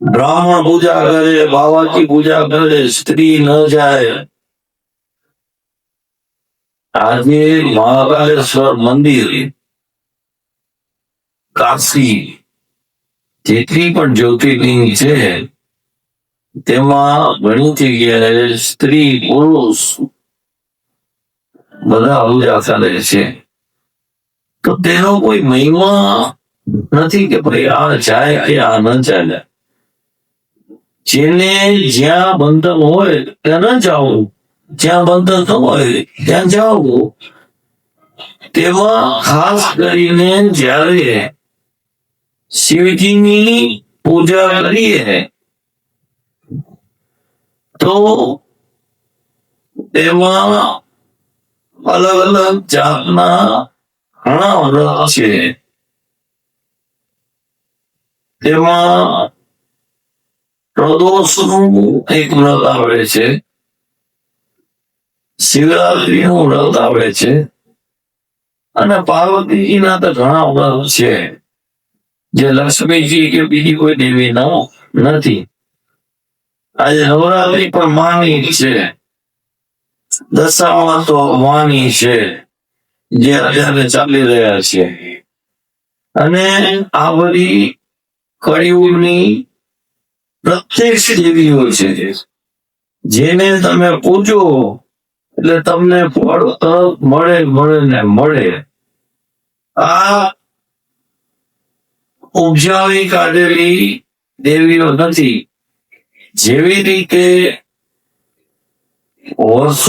બ્રાહ્મણ પૂજા કરે, બાવાજી પૂજા કરે, સ્ત્રી ન જાય. આજે મહાકાલેશ્વર મંદિર, કાશી, જેટલી પણ જ્યોતિર્લિંગ છે તેમાં ઘણી જગ્યાએ સ્ત્રી પુરુષ બધા પૂજા કરે છે. તો તેનો કોઈ મહિમા નથી કે ભાઈ આ જાય કે આ ન ચાલે. જેને જ્યાં બંધન હોય ત્યાં ન જવું, જ્યાં બંધન ન હોય ત્યાં જવું. તેમાં ખાસ કરીને જ્યારે શિવજીની પૂજા કરીએ તો તેમાં અલગ અલગ જાતના ઘણા વ્રત છે. તેમાં પ્રદોષનું એક વ્રત આવે છે, શિવરાત્રીનું વ્રત આવે છે, અને પાર્વતીજીના તો ઘણા વ્રત છે જે લક્ષ્મીજી કે બીજી કોઈ દેવી નથી. આજે નવરાત્રી પણ માની છે, દશામાં તો માની છે જે અત્યારે ચાલી રહ્યા છે. અને આ બધી કળિયુગની પ્રત્યક્ષ દેવીઓ છે, જેને તમે પૂજો એટલે તમને ફળ તરત મળે મળે ને મળે. આ ઉપજાવી કાઢેલી દેવીઓ નથી. જેવી રીતે વર્ષો